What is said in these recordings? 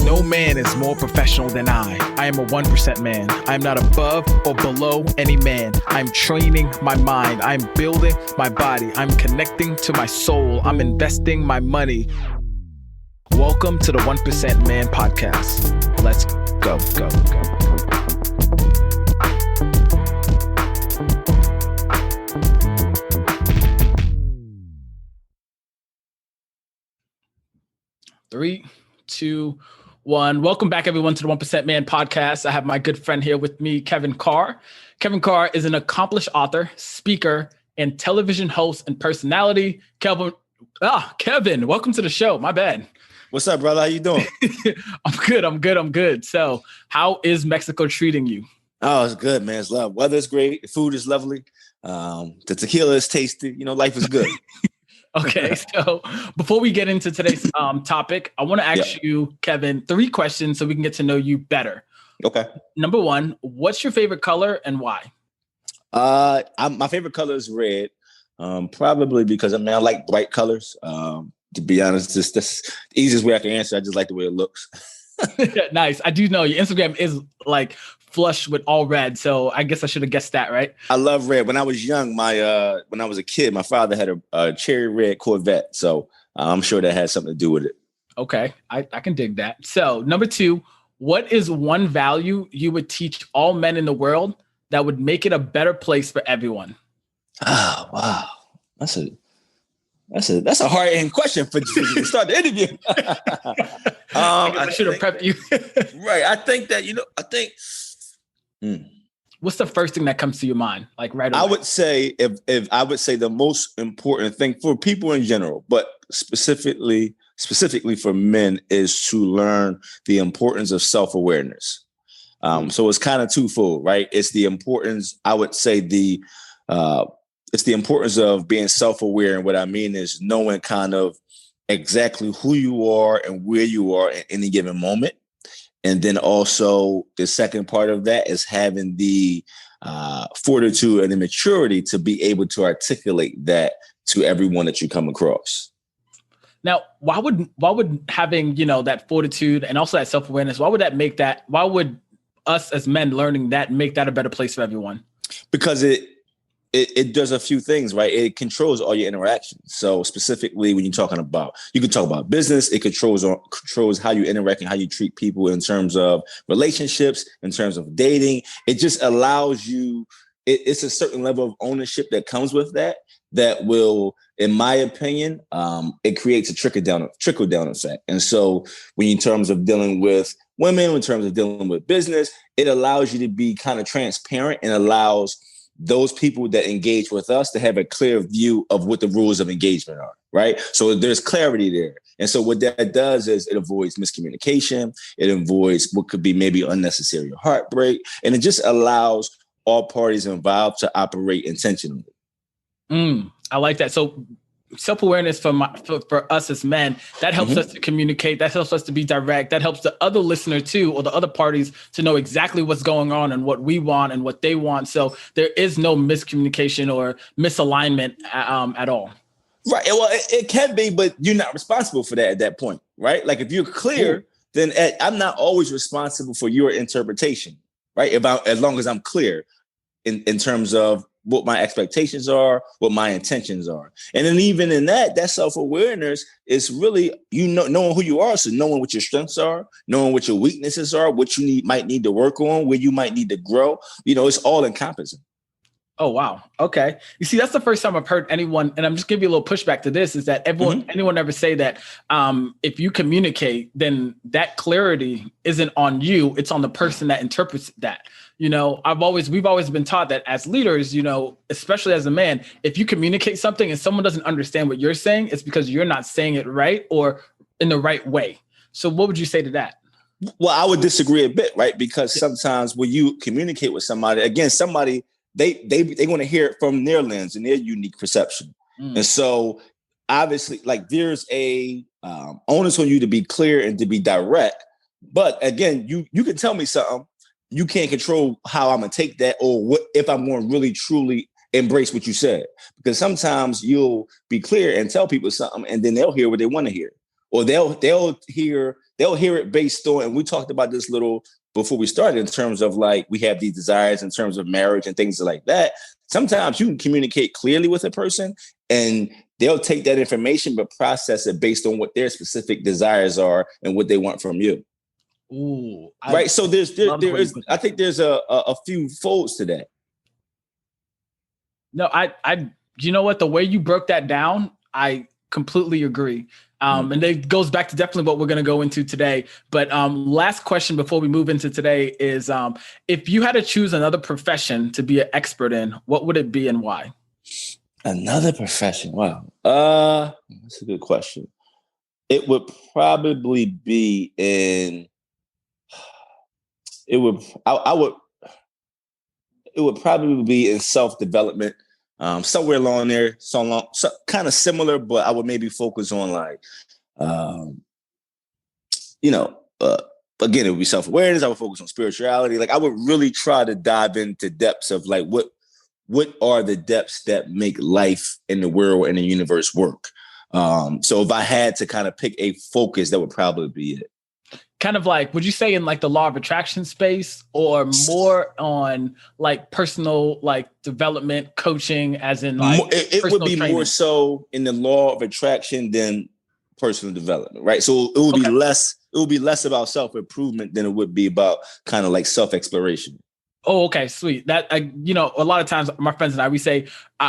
No man is more professional than I. I am a 1% man. I am not above or below any man. I'm training my mind. I'm building my body. I'm connecting to my soul. I'm investing my money. Welcome to the 1% Man Podcast. Let's go. 3, 2, 1. Welcome back, everyone, to the 1% Man Podcast. I have my good friend here with me, Kevin Carr. Kevin Carr is an accomplished author, speaker, and television host and personality. Kevin, welcome to the show. My bad. What's up, brother? How you doing? I'm good. So how is Mexico treating you? Oh, it's good, man. It's love. Weather's great. The food is lovely. The tequila is tasty. You know, life is good. Okay, so before we get into today's topic, I want to ask you, Kevin, 3 questions so we can get to know you better. Okay. Number 1, what's your favorite color and why? My favorite color is red, probably because I like bright colors. To be honest, that's the easiest way I can answer. I just like the way it looks. Nice. I do know your Instagram is like flush with all red, so I guess I should have guessed that, right? I love red. When I was young, when I was a kid, my father had a cherry red Corvette, so I'm sure that had something to do with it. Okay, I can dig that. So number 2, what is one value you would teach all men in the world that would make it a better place for everyone? Oh, wow. That's a hard-hitting question for you to start the interview. I should have prepped you. Right. I think that, What's the first thing that comes to your mind? Like right away? I would say if I would say the most important thing for people in general, but specifically for men, is to learn the importance of self-awareness. So it's kind of twofold, right? It's the importance, I would say it's the importance of being self-aware. And what I mean is knowing kind of exactly who you are and where you are at any given moment. And then also the second part of that is having the fortitude and the maturity to be able to articulate that to everyone that you come across. Now, why would having, that fortitude and also that self-awareness, why would us as men learning that make that a better place for everyone? Because it does a few things, right? It controls all your interactions. So specifically when you can talk about business, it controls how you interact and how you treat people in terms of relationships, in terms of dating. It just allows you, it's a certain level of ownership that comes with that will, in my opinion, it creates a trickle down effect. And so when in terms of dealing with women, in terms of dealing with business, it allows you to be kind of transparent and allows those people that engage with us to have a clear view of what the rules of engagement are, right? So there's clarity there. And so what that does is it avoids miscommunication. It avoids what could be maybe unnecessary heartbreak. And it just allows all parties involved to operate intentionally. I like that. So self-awareness for us as men, that helps us to communicate. That helps us to be direct. That helps the other listener too, or the other parties to know exactly what's going on and what we want and what they want. So there is no miscommunication or misalignment at all. Right. Well, it can be, but you're not responsible for that at that point, right? Like if you're clear, then I'm not always responsible for your interpretation, right? As long as I'm clear in terms of what my expectations are, what my intentions are. And then even in that self-awareness is really, knowing who you are. So knowing what your strengths are, knowing what your weaknesses are, what you might need to work on, where you might need to grow. It's all encompassing. Oh, wow. Okay. You see, that's the first time I've heard anyone, and I'm just giving you a little pushback to this, is that anyone ever say that if you communicate, then that clarity isn't on you. It's on the person that interprets that. We've always been taught that as leaders, especially as a man, if you communicate something and someone doesn't understand what you're saying, it's because you're not saying it right or in the right way. So what would you say to that? Well, I would disagree a bit, right? Because sometimes when you communicate with somebody, they want to hear it from their lens and their unique perception. And so obviously, like, there's a onus on you to be clear and to be direct. But again, you can tell me something. You can't control how I'm going to take that or what if I'm going to really, truly embrace what you said. Because sometimes you'll be clear and tell people something and then they'll hear what they want to hear. Or they'll hear they'll hear it based on, and we talked about this little before we started in terms of like, we have these desires in terms of marriage and things like that. Sometimes you can communicate clearly with a person and they'll take that information, but process it based on what their specific desires are and what they want from you. Ooh, right. So there is, I think there's a few folds to that. No, you know what, the way you broke that down, I completely agree. And it goes back to definitely what we're going to go into today. But last question before we move into today is, if you had to choose another profession to be an expert in, what would it be and why? Another profession? Wow. That's a good question. It would probably be in, it would probably be in self-development. Somewhere along there, kind of similar, but I would maybe focus on like, again, it would be self-awareness. I would focus on spirituality. Like I would really try to dive into depths of like, what are the depths that make life in the world and the universe work? So if I had to kind of pick a focus, that would probably be it. Kind of like, would you say in like the law of attraction space, or more on like personal, like development coaching, as in like it would be training? More so in the law of attraction than personal development, right? So it would be less. It would be less about self-improvement than it would be about kind of like self-exploration. Oh, okay, sweet. That a lot of times my friends and I, we say,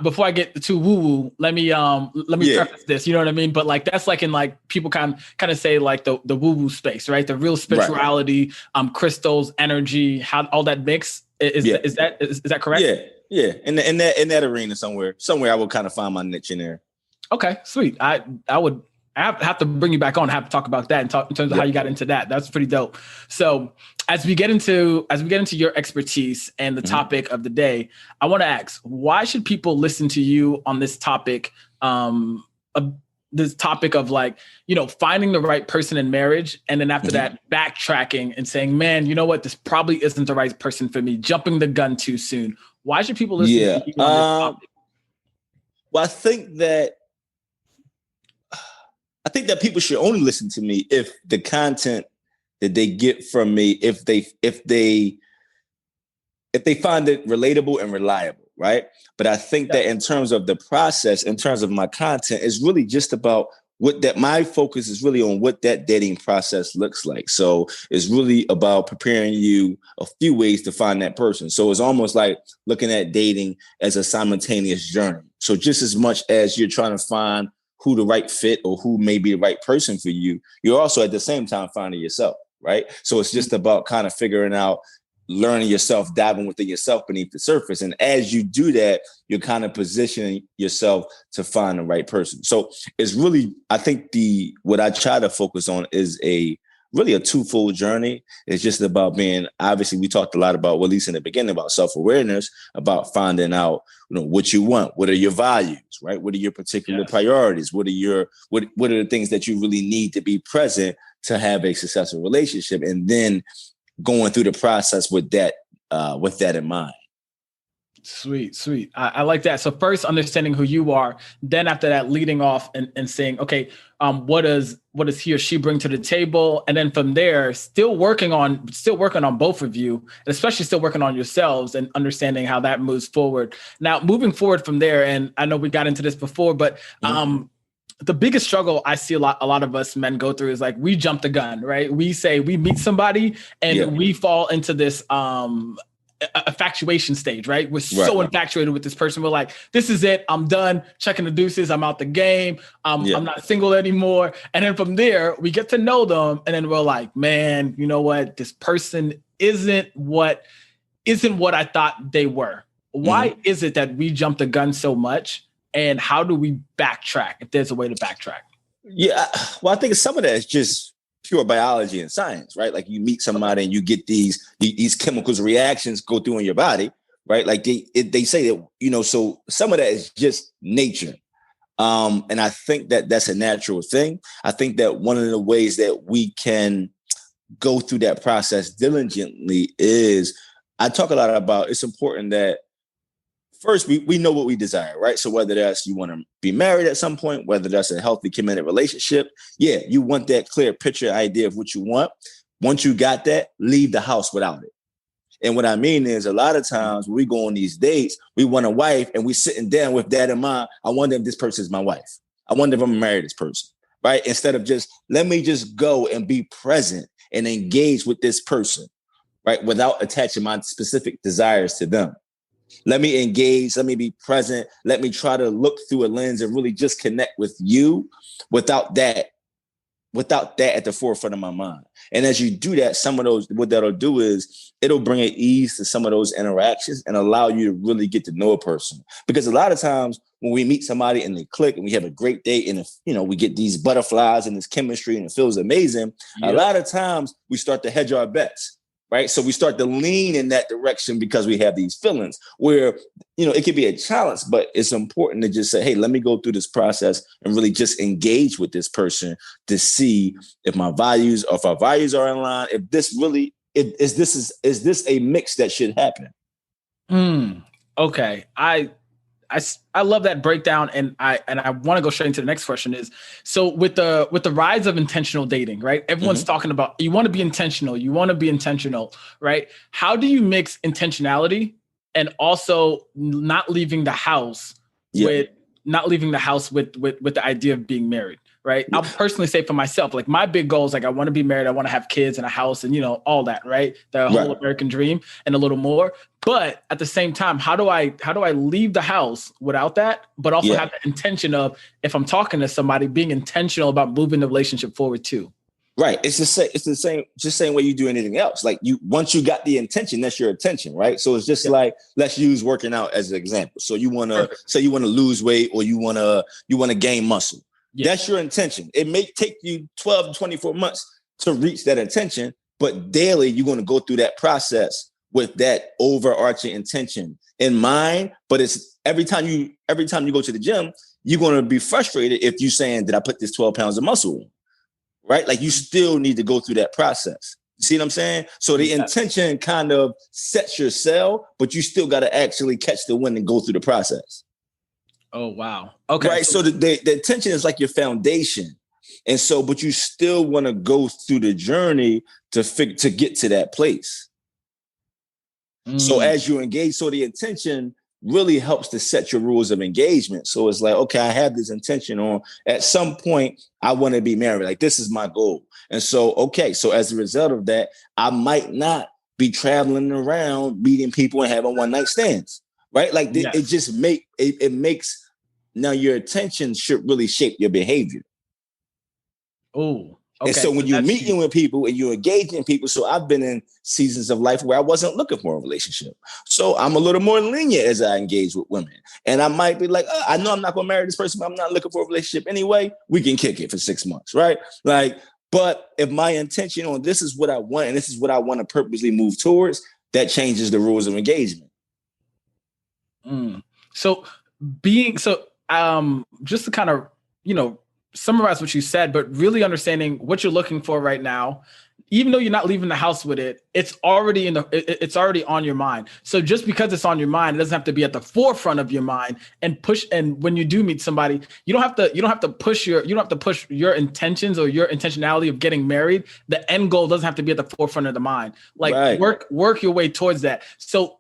before I get too woo-woo, let me preface this. You know what I mean? But like that's like in like people kind of say like the woo-woo space, right? The real spirituality, right. Crystals, energy, how all that mix is that correct? Yeah. In that arena somewhere, I would kind of find my niche in there. Okay, sweet. I have to bring you back on, have to talk about that and talk in terms of how you got into that. That's pretty dope. So as we get into your expertise and the topic of the day, I want to ask, why should people listen to you on this topic? This topic of like, finding the right person in marriage. And then after that, backtracking and saying, man, you know what, this probably isn't the right person for me, jumping the gun too soon. Why should people listen to you on this topic? Well, I think that people should only listen to me if the content that they get from me, if they find it relatable and reliable, right? But I think that in terms of the process, in terms of my content, is really just about my focus is really on what that dating process looks like. So it's really about preparing you a few ways to find that person. So it's almost like looking at dating as a simultaneous journey. So just as much as you're trying to find who the right fit or who may be the right person for you, you're also at the same time finding yourself, right? So it's just about kind of figuring out, learning yourself, diving within yourself beneath the surface. And as you do that, you're kind of positioning yourself to find the right person. So it's really, I think what I try to focus on is really a twofold journey. It's just about obviously we talked a lot about, well, at least in the beginning, about self-awareness, about finding out, what you want. What are your values, right? What are your particular priorities? What are the things that you really need to be present to have a successful relationship? And then going through the process with that in mind. Sweet. I like that. So first, understanding who you are, then after that, leading off and saying, okay, what does he or she bring to the table? And then from there, still working on both of you, and especially still working on yourselves and understanding how that moves forward. Now, moving forward from there, and I know we got into this before, but the biggest struggle I see a lot of us men go through is like, we jump the gun, right? We say we meet somebody and we fall into this infatuation stage, right? We're so infatuated with this person. We're like, this is it. I'm done checking the deuces. I'm out the game. I'm not single anymore. And then from there, we get to know them. And then we're like, man, you know what? This person isn't what I thought they were. Why is it that we jump the gun so much? And how do we backtrack, if there's a way to backtrack? Yeah, well, I think some of that is just pure biology and science, right? Like you meet somebody and you get these chemicals reactions go through in your body, right? Like they say that, so some of that is just nature. And I think that that's a natural thing. I think that one of the ways that we can go through that process diligently is, I talk a lot about, it's important that first we know what we desire, right? So whether that's you want to be married at some point, whether that's a healthy, committed relationship, yeah, you want that clear picture idea of what you want. Once you got that, leave the house without it. And what I mean is a lot of times when we go on these dates, we want a wife and we sitting down with that in mind. I wonder if this person is my wife. I wonder if I'm married to this person, right? Instead of just, let me just go and be present and engage with this person, right? Without attaching my specific desires to them. Let me engage. Let me be present. Let me try to look through a lens and really just connect with you without that at the forefront of my mind. And as you do that, some of those, what that'll do is it'll bring an ease to some of those interactions and allow you to really get to know a person. Because a lot of times when we meet somebody and they click and we have a great date and, if, you know, we get these butterflies and this chemistry and it feels amazing, a lot of times we start to hedge our bets. Right. So we start to lean in that direction because we have these feelings where, you know, it could be a challenge, but it's important to just say, hey, let me go through this process and really just engage with this person to see if my values or if our values are in line. If this really is this a mix that should happen? Okay. I love that breakdown, and I want to go straight into the next question. Is so with the rise of intentional dating, right? Everyone's talking about you want to be intentional, right? How do you mix intentionality and also not leaving the house with the idea of being married, right? I'll personally say for myself, like my big goal is like I want to be married, I want to have kids and a house and, you know, all that, right? The whole American dream and a little more. But at the same time, how do I leave the house without that, but also have the intention of, if I'm talking to somebody, being intentional about moving the relationship forward too? Right. It's the same way you do anything else. Like once you got the intention, that's your intention, right? So it's just like, let's use working out as an example. So you want to say you want to lose weight or you want to gain muscle. That's your intention. It may take you 12 to 24 months to reach that intention, but daily you're going to go through that process with that overarching intention in mind. But it's every time you go to the gym, you're going to be frustrated if you're saying, did I put this 12 pounds of muscle on? Right? Like you still need to go through that process. You see what I'm saying? So the intention kind of sets your sail, but you still got to actually catch the wind and go through the process. Oh, wow. Okay. Right. So the intention is like your foundation. And so, but you still want to go through the journey to get to that place. So as you engage, so the intention really helps to set your rules of engagement. So it's like, okay, I have this intention on at some point, I want to be married. Like this is my goal. And so, okay. So as a result of that, I might not be traveling around meeting people and having one night stands, right? Like it just makes now your attention should really shape your behavior. Oh, okay. And so when you're meeting with people and you're engaging people, so I've been in seasons of life where I wasn't looking for a relationship. So I'm a little more lenient as I engage with women. And I might be like, I know I'm not going to marry this person, but I'm not looking for a relationship anyway. We can kick it for 6 months, right? Like, but if my intention on this is what I want and this is what I want to purposely move towards, that changes the rules of engagement. So just to kind of, you know, summarize what you said, but really understanding what you're looking for right now, even though you're not leaving the house with it, it's already it's already on your mind. So just because it's on your mind, it doesn't have to be at the forefront of your mind and push. And when you do meet somebody, you don't have to push your intentions or your intentionality of getting married. The end goal doesn't have to be at the forefront of the mind. Like work your way towards that. So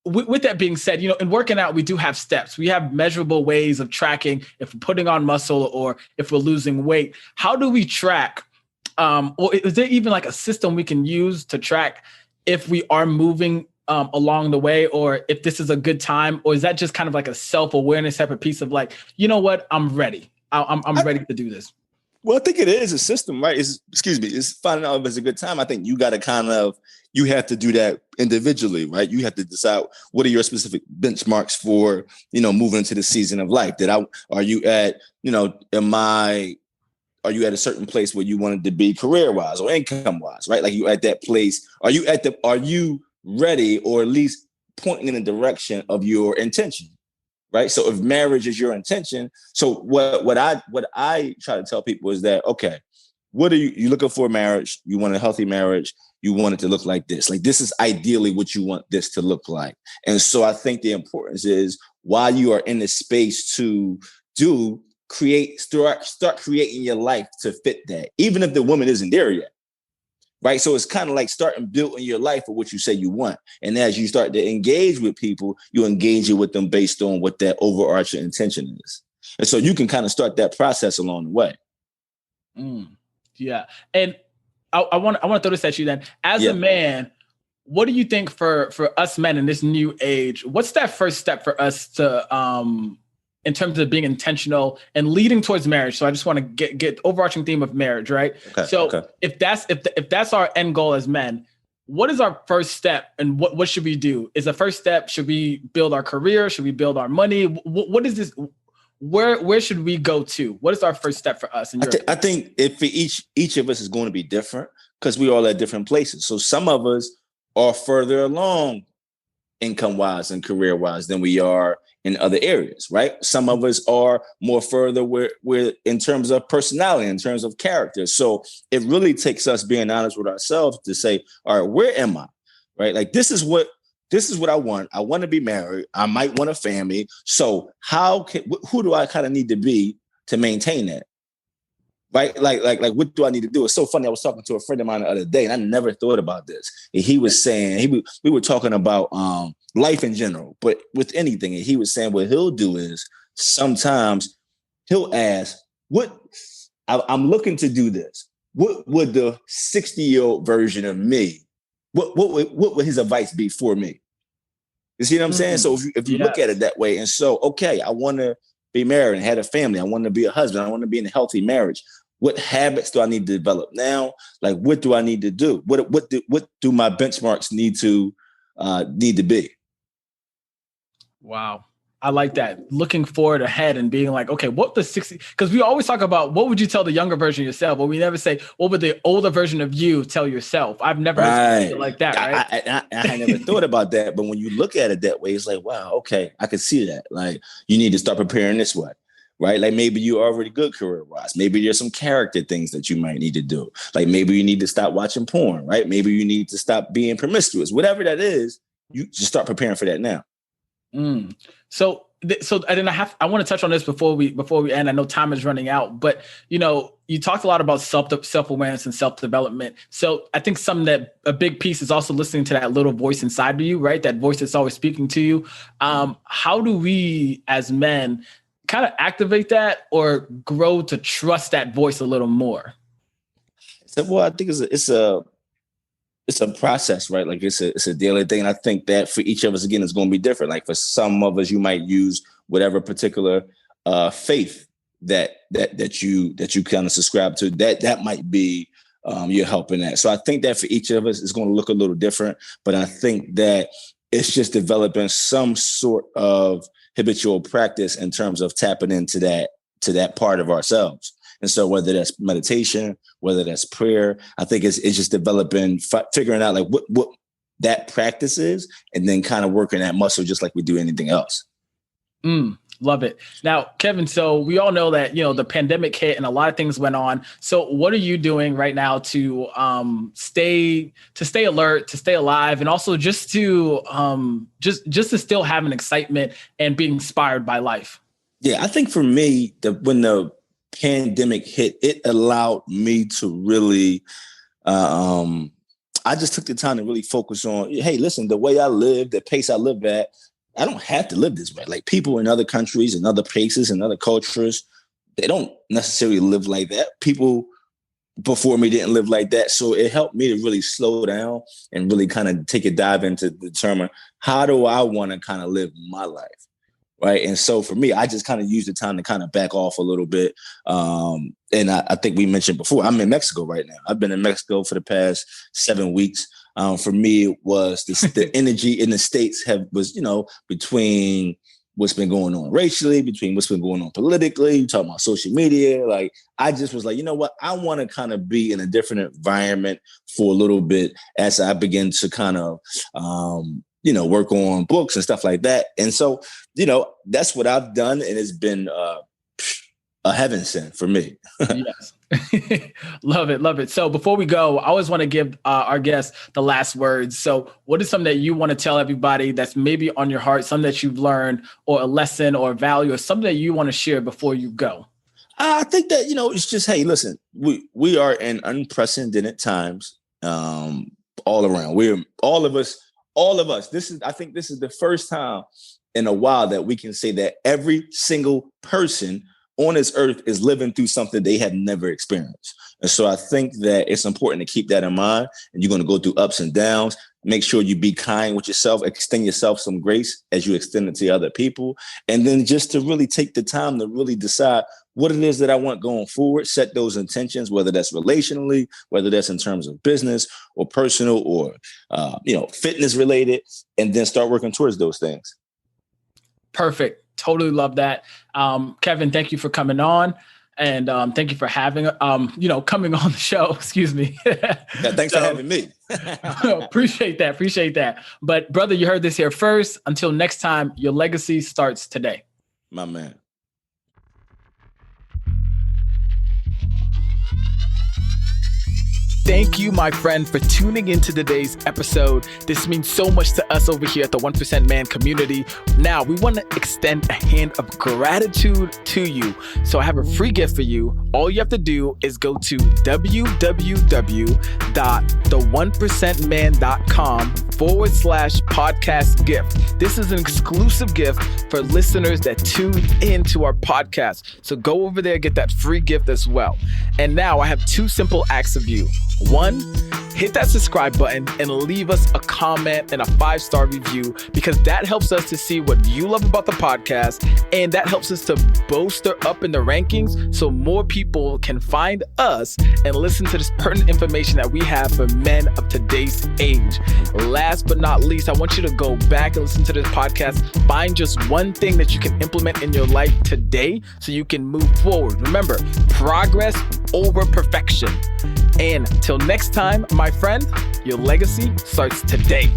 with that being said, you know, in working out, we do have steps. We have measurable ways of tracking if we're putting on muscle or if we're losing weight. How do we track? Or is there even like a system we can use to track if we are moving along the way, or if this is a good time? Or is that just kind of like a self-awareness type of piece of like, you know what, I'm ready. I'm ready to do this. Well, I think it is a system, right? It's finding out if it's a good time. I think you got to you have to do that individually, right? You have to decide what are your specific benchmarks for, you know, moving into the season of life. Are you at a certain place where you wanted to be career-wise or income-wise, right? Like you at that place. Are you ready, or at least pointing in the direction of your intention? Right. So if marriage is your intention, so what I try to tell people is that, okay, what are you looking for? Marriage? You want a healthy marriage? You want it to look like this. Like, this is ideally what you want this to look like. And so I think the importance is, while you are in the space to start creating your life to fit that, even if the woman isn't there yet. Right. So it's kind of like starting building your life for what you say you want. And as you start to engage with people, you engage with them based on what that overarching intention is. And so you can kind of start that process along the way. Yeah. And I want to throw this at you then. As a man, what do you think for us men in this new age, what's that first step for us to in terms of being intentional and leading towards marriage? So I just want to get overarching theme of marriage, right? Okay, so if that's our end goal as men, what is our first step, and what should we do? Is the first step, should we build our career? Should we build our money? What is this? Where should we go to? What is our first step for us? I think if for each of us is going to be different, because we're all at different places. So some of us are further along income-wise and career-wise than we are in other areas, right? Some of us are more further where in terms of personality, in terms of character. So it really takes us being honest with ourselves to say, all right, where am I? Right? Like, this is what I want. I want to be married. I might want a family. So who do I kind of need to be to maintain that? Right? Like, what do I need to do? It's so funny. I was talking to a friend of mine the other day, and I never thought about this. And he was saying, we were talking about life in general, but with anything. And he was saying what he'll do is sometimes he'll ask, I'm looking to do this. What would the 60-year-old version of me, what would his advice be for me? You see what I'm saying? So if you look at it that way, and so, okay, I want to be married and had a family. I want to be a husband. I want to be in a healthy marriage. What habits do I need to develop now? Like, what do I need to do? What do my benchmarks need to be? Wow. I like that. Looking forward ahead and being like, okay, what the 60, because we always talk about what would you tell the younger version of yourself, but we never say, what would the older version of you tell yourself? I've never heard it like that, right? I never thought about that. But when you look at it that way, it's like, wow, okay, I can see that. Like, you need to start preparing this way, right? Like, maybe you're already good career-wise. Maybe there's some character things that you might need to do. Like, maybe you need to stop watching porn, right? Maybe you need to stop being promiscuous. Whatever that is, you just start preparing for that now. So and then I want to touch on this before we end. I know time is running out, but you talked a lot about self-awareness and self-development. So I think a big piece is also listening to that little voice inside of you, right? That voice that's always speaking to you. How do we as men kind of activate that or grow to trust that voice a little more? Well, I think it's a process, right? Like, it's a daily thing. And I think that for each of us, again, it's going to be different. Like, for some of us, you might use whatever particular faith that you kind of subscribe to. That might be your help in that. So I think that for each of us, it's going to look a little different. But I think that it's just developing some sort of habitual practice in terms of tapping into that part of ourselves. And so whether that's meditation, whether that's prayer, I think it's just developing, figuring out like what that practice is, and then kind of working that muscle just like we do anything else. Love it. Now, Kevin, so we all know that, the pandemic hit and a lot of things went on. So what are you doing right now to stay alert, to stay alive, and also just to to still have an excitement and be inspired by life? Yeah, I think for me, when the pandemic hit, it allowed me to really, I just took the time to really focus on, hey, listen, the way I live, the pace I live at, I don't have to live this way. Like, people in other countries and other places and other cultures, they don't necessarily live like that. People before me didn't live like that. So it helped me to really slow down and really kind of take a dive into determine, how do I want to kind of live my life? Right. And so for me, I just kind of used the time to kind of back off a little bit. And I think we mentioned before, I'm in Mexico right now. I've been in Mexico for the past 7 weeks. For me, it was the energy in the States was between what's been going on racially, between what's been going on politically, you talking about social media. Like, I just was like, you know what? I want to kind of be in a different environment for a little bit as I begin to kind of, work on books and stuff like that. And so, that's what I've done. And it's been a heaven sent for me. Yes. Love it. Love it. So before we go, I always want to give our guests the last words. So what is something that you want to tell everybody that's maybe on your heart, something that you've learned, or a lesson or a value, or something that you want to share before you go? I think that, it's just, hey, listen, we are in unprecedented times all around. We're all of us. I think this is the first time in a while that we can say that every single person on this earth is living through something they have never experienced. And so I think that it's important to keep that in mind. And you're going to go through ups and downs. Make sure you be kind with yourself, extend yourself some grace as you extend it to other people. And then just to really take the time to really decide what it is that I want going forward, set those intentions, whether that's relationally, whether that's in terms of business or personal or, fitness related, and then start working towards those things. Perfect. Totally love that. Kevin, thank you for coming on. And thank you for having, coming on the show. Excuse me. Yeah, thanks for having me. Appreciate that. But brother, you heard this here first. Until next time, your legacy starts today. My man. Thank you, my friend, for tuning into today's episode. This means so much to us over here at the 1% Man community. Now, we want to extend a hand of gratitude to you. So I have a free gift for you. All you have to do is go to www.the1percentman.com/podcast gift. This is an exclusive gift for listeners that tune into our podcast. So go over there, get that free gift as well. And now I have two simple acts of you. One, hit that subscribe button and leave us a comment and a 5-star review, because that helps us to see what you love about the podcast, and that helps us to bolster up in the rankings so more people can find us and listen to this pertinent information that we have for men of today's age. Last but not least, I want you to go back and listen to this podcast. Find just one thing that you can implement in your life today so you can move forward. Remember, progress over perfection. And till next time, my friend, your legacy starts today.